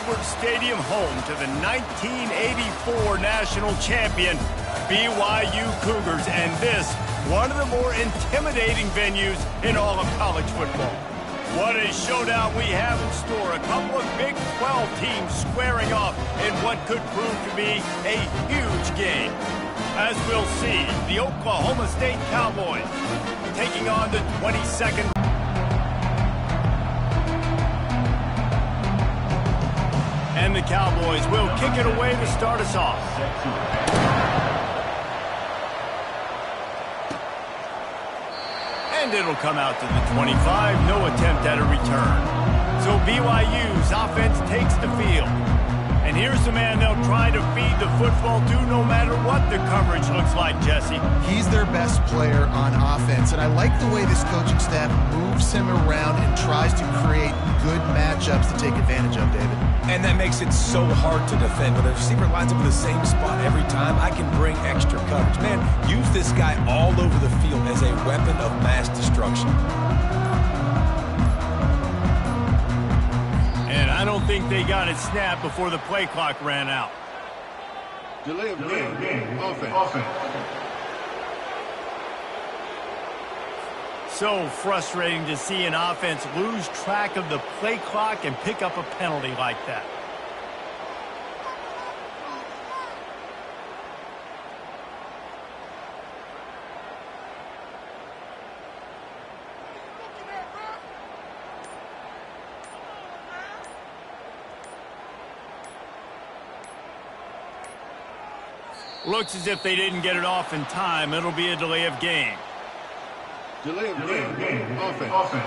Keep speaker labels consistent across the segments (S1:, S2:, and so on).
S1: Edwards Stadium, home to the 1984 national champion BYU Cougars, and this, one of the more intimidating venues in all of college football. What a showdown we have in store. A couple of Big 12 teams squaring off in what could prove to be a huge game. As we'll see, the Oklahoma State Cowboys taking on the 22nd. And the Cowboys will kick it away to start us off. And it'll come out to the 25. No attempt at a return. So BYU's offense takes the field. And here's the man they'll try to feed the football to no matter what the coverage looks like, Jesse.
S2: He's their best player on offense, and I like the way this coaching staff moves him around and tries to create good matchups to take advantage of, David.
S3: And that makes it so hard to defend. When the receiver lines up in the same spot every time, I can bring extra coverage. Man, use this guy all over the field as a weapon of mass destruction.
S1: I don't think they got it snapped before the play clock ran out.
S4: Delay of game. Offense.
S1: So frustrating to see an offense lose track of the play clock and pick up a penalty like that. Looks as if they didn't get it off in time. It'll be a delay of game.
S4: Delay of game. Offense.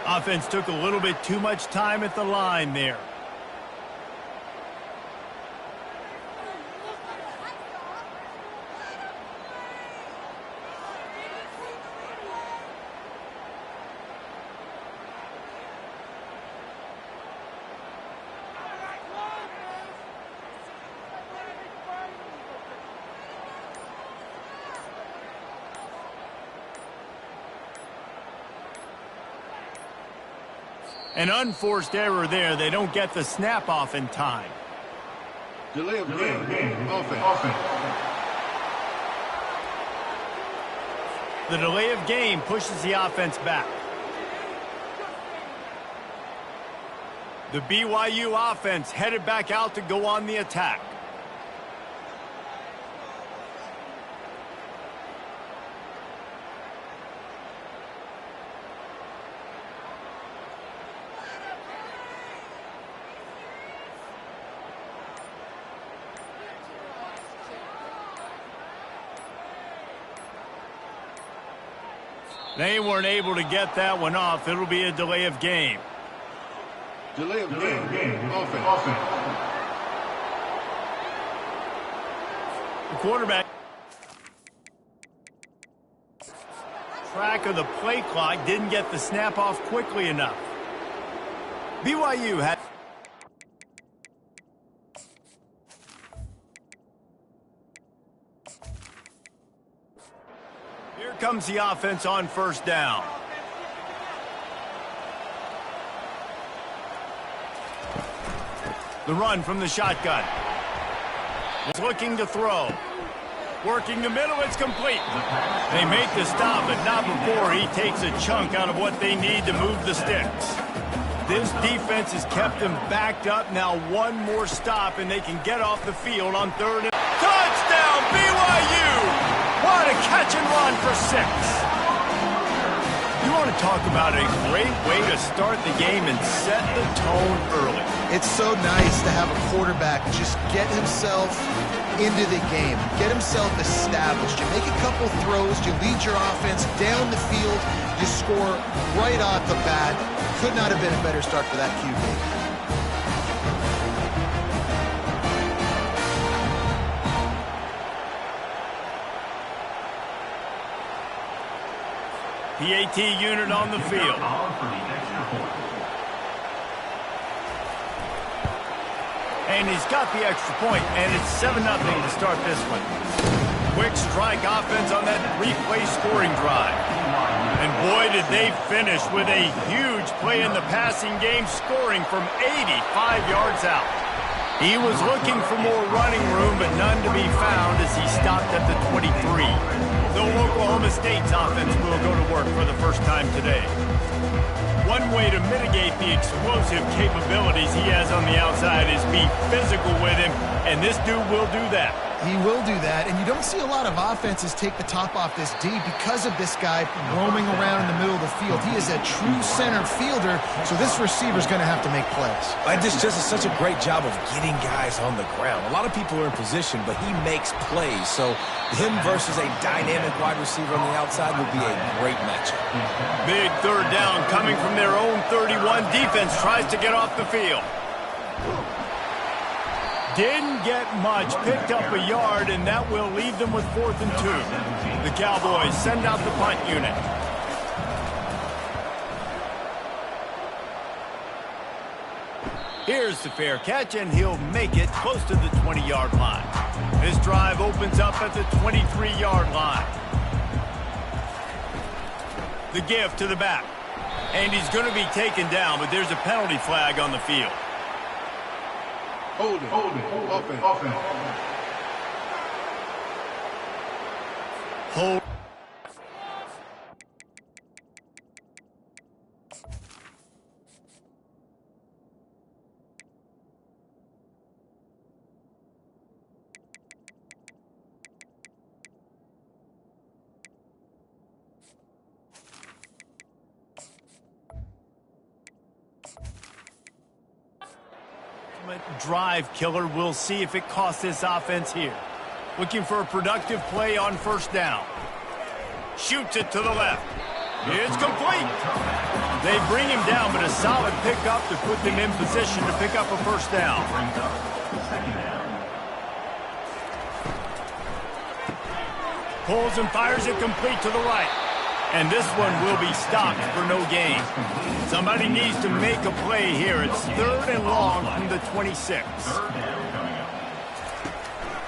S1: Offense took a little bit too much time at the line there. An unforced error there. They don't get the snap off in time.
S4: Delay of game. Offense.
S1: The delay of game pushes the offense back. The BYU offense headed back out to go on the attack. They weren't able to get that one off. It'll be a delay of game.
S4: Delay of game. Offense.
S1: The quarterback. Track of the play clock, didn't get the snap off quickly enough. BYU had. Here comes the offense on first down. The run from the shotgun. He's looking to throw. Working the middle, it's complete. They make the stop, but not before he takes a chunk out of what they need to move the sticks. This defense has kept them backed up. Now one more stop, and they can get off the field on third. Touchdown, BYU! What a catch and run for 6. You want to talk about a great way to start the game and set the tone early.
S2: It's so nice to have a quarterback just get himself into the game, get himself established. You make a couple throws, you lead your offense down the field, you score right off the bat. Could not have been a better start for that QB.
S1: PAT unit on the field. And he's got the extra point, and it's 7-0 to start this one. Quick strike offense on that 3-play scoring drive. And boy, did they finish with a huge play in the passing game, scoring from 85 yards out. He was looking for more running room, but none to be found as he stopped at the 23. Though Oklahoma State's offense will go to work for the first time today. One way to mitigate the explosive capabilities he has on the outside is be physical with him, and this dude will do that.
S2: He will do that, and you don't see a lot of offenses take the top off this D because of this guy roaming around in the middle of the field. He is a true center fielder, so this receiver's going to have to make plays.
S3: This just is such a great job of getting guys on the ground. A lot of people are in position, but he makes plays, so him versus a dynamic wide receiver on the outside would be a great matchup.
S1: Big third down coming from their own 31. Defense tries to get off the field. Didn't get much, picked up a yard, and that will leave them with 4th and 2. The Cowboys send out the punt unit. Here's the fair catch, and he'll make it close to the 20-yard line. This drive opens up at the 23-yard line. The give to the back. And he's going to be taken down, but there's a penalty flag on the field.
S4: Hold it. Offense.
S1: Hold. Drive killer. We'll see if it costs this offense here. Looking for a productive play on first down. Shoots it to the left. It's complete. They bring him down, but a solid pickup to put them in position to pick up a first down. Pulls and fires it complete to the right. And this one will be stopped for no gain. Somebody needs to make a play here. It's 3rd and long from the 26.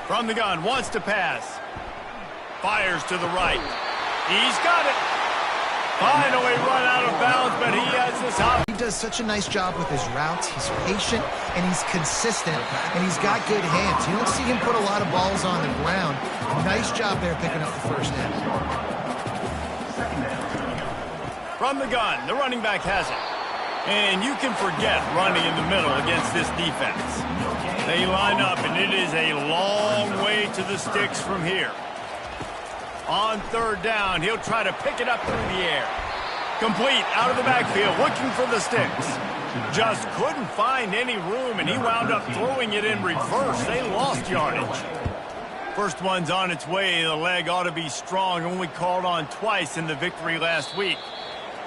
S1: From the gun, wants to pass. Fires to the right. He's got it. Finally run out of bounds, but he has this hop.
S2: He does such a nice job with his routes. He's patient, and he's consistent, and he's got good hands. You don't see him put a lot of balls on the ground. Nice job there picking up the first down.
S1: From the gun, the running back has it. And you can forget running in the middle against this defense. They line up, and it is a long way to the sticks from here. On 3rd down, he'll try to pick it up through the air. Complete out of the backfield, looking for the sticks. Just couldn't find any room, and he wound up throwing it in reverse. They lost yardage. First one's on its way. The leg ought to be strong, only called on twice in the victory last week.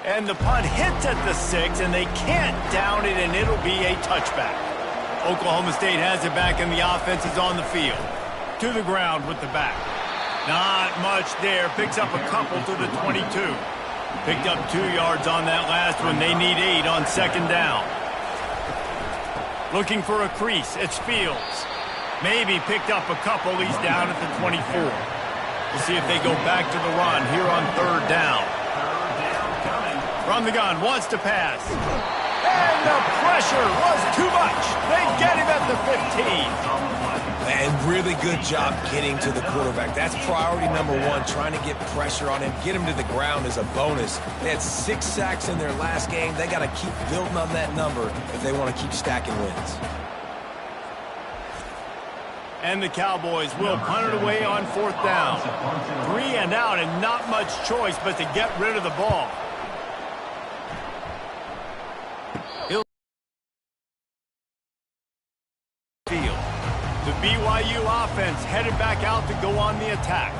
S1: And the punt hits at the 6, and they can't down it, and it'll be a touchback. Oklahoma State has it back, and the offense is on the field. To the ground with the back. Not much there. Picks up a couple to the 22. Picked up 2 yards on that last one. They need 8 on 2nd down. Looking for a crease. It's Fields. Maybe picked up a couple. He's down at the 24. We'll see if they go back to the run here on 3rd down. From the gun, wants to pass. And the pressure was too much. They get him at the 15.
S3: And really good job getting to the quarterback. That's priority number 1, trying to get pressure on him. Get him to the ground is a bonus. They had 6 sacks in their last game. They got to keep building on that number if they want to keep stacking wins.
S1: And the Cowboys will punt it away on 4th down. 3 and out, and not much choice but to get rid of the ball. The BYU offense headed back out to go on the attack.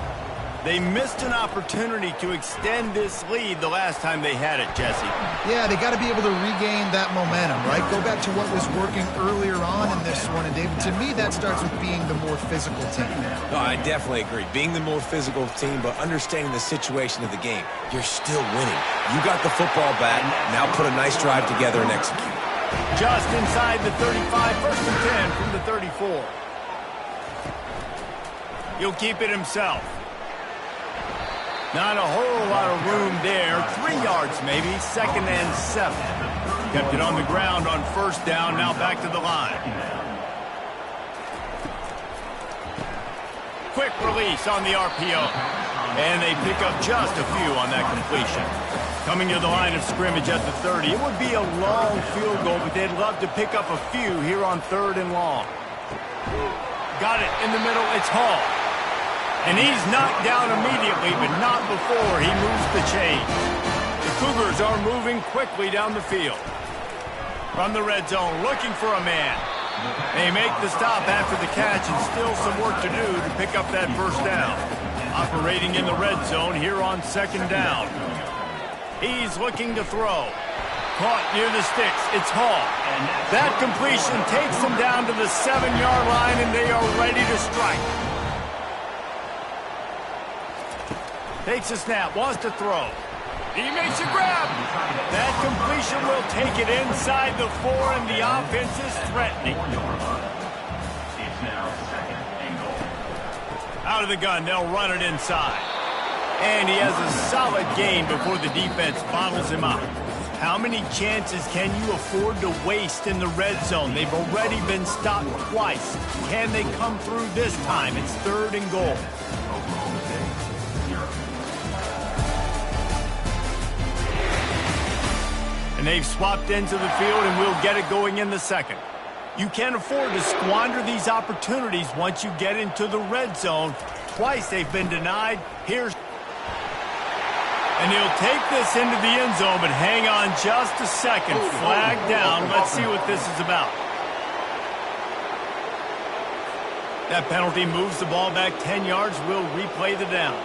S1: They missed an opportunity to extend this lead the last time they had it, Jesse.
S2: Yeah, they got to be able to regain that momentum, right? Go back to what was working earlier on in this one. And, David, to me, that starts with being the more physical team.
S3: No, I definitely agree. Being the more physical team, but understanding the situation of the game. You're still winning. You got the football back. Now put a nice drive together and execute.
S1: Just inside the 35, 1st and 10 from the 34. He'll keep it himself. Not a whole lot of room there. 3 yards maybe, 2nd and 7. Kept it on the ground on 1st down, now back to the line. Quick release on the RPO. And they pick up just a few on that completion. Coming to the line of scrimmage at the 30. It would be a long field goal, but they'd love to pick up a few here on 3rd and long. Got it in the middle. It's Hall. And he's knocked down immediately, but not before he moves the chain. The Cougars are moving quickly down the field. From the red zone, looking for a man. They make the stop after the catch, and still some work to do to pick up that 1st down. Operating in the red zone here on 2nd down. He's looking to throw. Caught near the sticks. It's Hall. That completion takes them down to the 7-yard line, and they are ready to strike. Takes a snap, wants to throw. He makes a grab. That completion will take it inside the 4, and the offense is threatening. Out of the gun, they'll run it inside. And he has a solid gain before the defense bottles him up. How many chances can you afford to waste in the red zone? They've already been stopped twice. Can they come through this time? It's 3rd and goal. And they've swapped into the field, and we'll get it going in the 2nd. You can't afford to squander these opportunities once you get into the red zone. Twice they've been denied. And he'll take this into the end zone, but hang on just a second. Flag down. Let's see what this is about. That penalty moves the ball back 10 yards. We'll replay the down.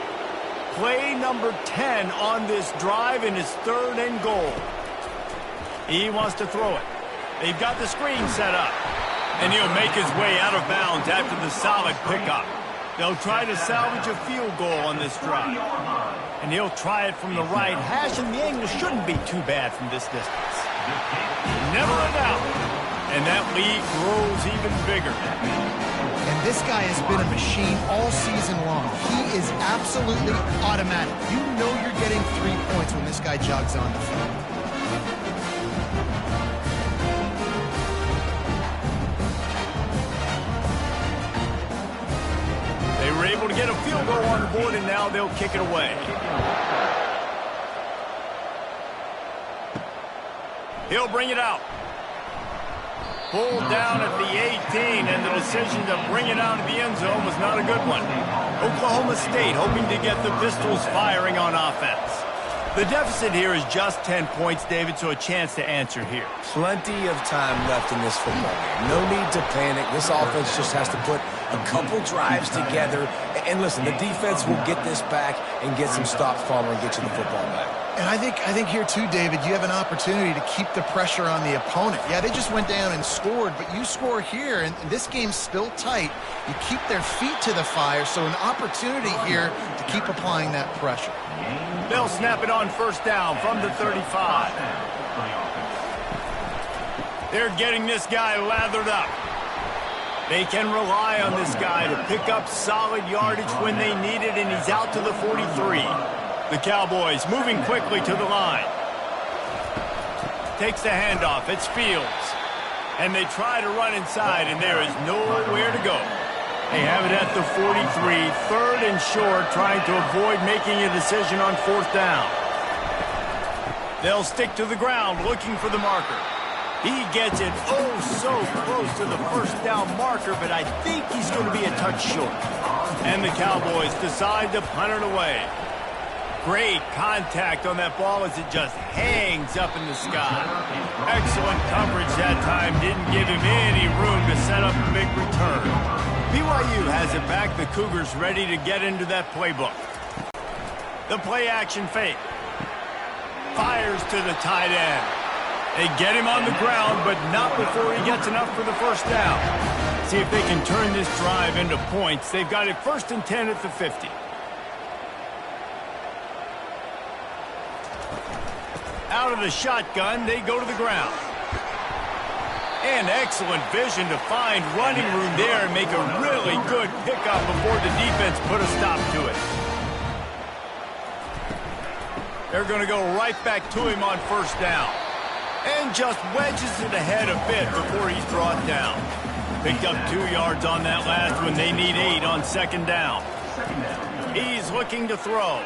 S1: Play number 10 on this drive, and it's 3rd and goal. He wants to throw it. They've got the screen set up. And he'll make his way out of bounds after the solid pickup. They'll try to salvage a field goal on this drive. And he'll try it from the right hash, and the angle shouldn't be too bad from this distance. Never a doubt. And that lead grows even bigger.
S2: And this guy has been a machine all season long. He is absolutely automatic. You know you're getting 3 points when this guy jogs on the field.
S1: They were able to get a field goal on the board, and now they'll kick it away. He'll bring it out. Pulled down at the 18, and the decision to bring it out of the end zone was not a good one. Oklahoma State hoping to get the Pistols firing on offense. The deficit here is just 10 points, David, so a chance to answer here.
S3: Plenty of time left in this football game. No need to panic. This offense just has to put a couple drives together. And listen, the defense will get this back and get some stops following and get you the football back.
S2: And I think here too, David, you have an opportunity to keep the pressure on the opponent. Yeah, they just went down and scored, but you score here, and this game's still tight. You keep their feet to the fire, so an opportunity here to keep applying that pressure.
S1: They'll snap it on 1st down from the 35. They're getting this guy lathered up. They can rely on this guy to pick up solid yardage when they need it, and he's out to the 43. The Cowboys moving quickly to the line. Takes the handoff. It's Fields. And they try to run inside, and there is nowhere to go. They have it at the 43, 3rd and short, trying to avoid making a decision on 4th down. They'll stick to the ground, looking for the marker. He gets it so close to the 1st down marker, but I think he's going to be a touch short. And the Cowboys decide to punt it away. Great contact on that ball as it just hangs up in the sky. Excellent coverage that time. Didn't give him any room to set up a big return. BYU has it back. The Cougars ready to get into that playbook. The play-action fake. Fires to the tight end. They get him on the ground, but not before he gets enough for the 1st down. See if they can turn this drive into points. They've got it 1st and 10 at the 50. Out of the shotgun, they go to the ground. And excellent vision to find running room there and make a really good pickup before the defense put a stop to it. They're going to go right back to him on first down. And just wedges it ahead a bit before he's brought down. Picked up 2 yards on that last one. They need 8 on second down. He's looking to throw.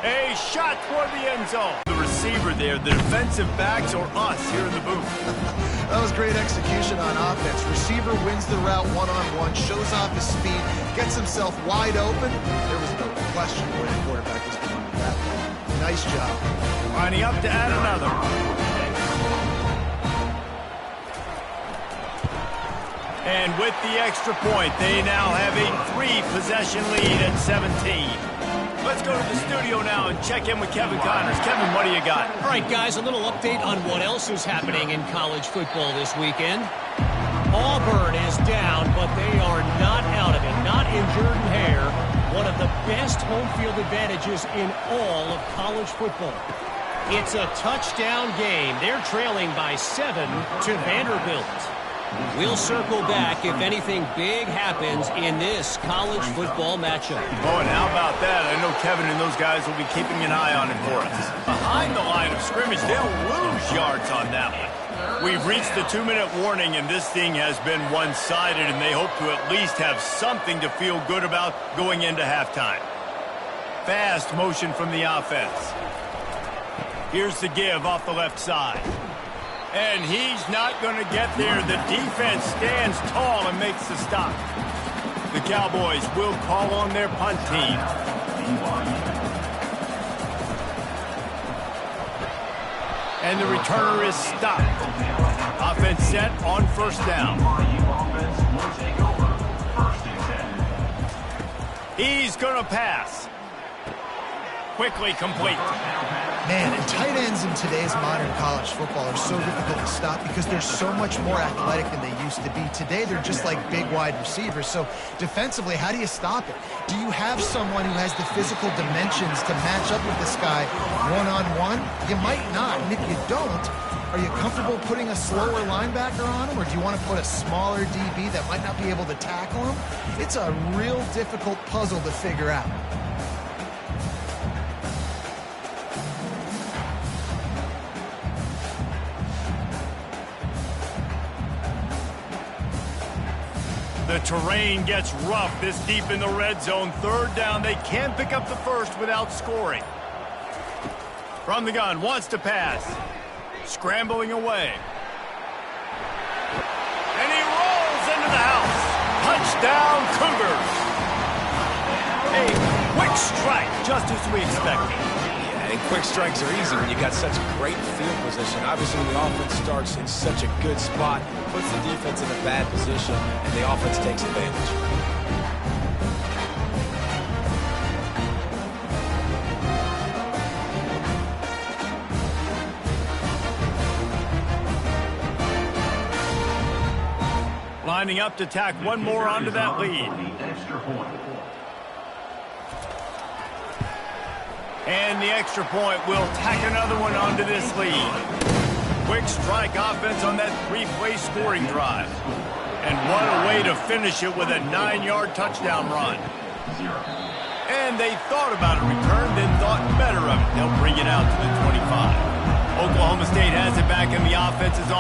S1: A shot toward the end zone. The receiver there, the defensive backs, or us here in the booth.
S2: That was great execution on offense. Receiver wins the route one-on-one, shows off his speed, gets himself wide open. There was no question where the quarterback was going with that. Nice job.
S1: Lining up to add another. And with the extra point, they now have a 3-possession lead at 17. Let's go to the studio now and check in with Kevin Connors. Kevin, what do you got?
S5: All right, guys, a little update on what else is happening in college football this weekend. Auburn is down, but they are not out of it. Not in Jordan Hare, one of the best home field advantages in all of college football. It's a touchdown game. They're trailing by 7 to Vanderbilt. We'll circle back if anything big happens in this college football matchup.
S1: Oh, and how about that? I know Kevin and those guys will be keeping an eye on it for us. Behind the line of scrimmage, they'll lose yards on that one. We've reached the 2-minute warning, and this thing has been one-sided, and they hope to at least have something to feel good about going into halftime. Fast motion from the offense. Here's the give off the left side. And he's not going to get there. The defense stands tall and makes the stop. The Cowboys will call on their punt team. And the returner is stopped. Offense set on first down. He's going to pass. Quickly complete.
S2: Man, and tight ends in today's modern college football are so difficult to stop because they're so much more athletic than they used to be. Today, they're just like big wide receivers. So defensively, how do you stop it? Do you have someone who has the physical dimensions to match up with this guy one-on-one? You might not. And if you don't, are you comfortable putting a slower linebacker on him, or do you want to put a smaller DB that might not be able to tackle him? It's a real difficult puzzle to figure out.
S1: The terrain gets rough this deep in the red zone. Third down, they can pick up the first without scoring. From the gun, wants to pass. Scrambling away. And he rolls into the house. Touchdown, Cougars. A quick strike, just as we expected.
S3: And quick strikes are easy when you got such great field position. Obviously, when the offense starts in such a good spot, puts the defense in a bad position, and the offense takes advantage.
S1: Lining up to tack one more onto that lead. And the extra point will tack another one onto this lead. Quick strike offense on that 3-play scoring drive. And what a way to finish it with a 9-yard touchdown run. And they thought about a return, then thought better of it. They'll bring it out to the 25. Oklahoma State has it back, and the offense is on.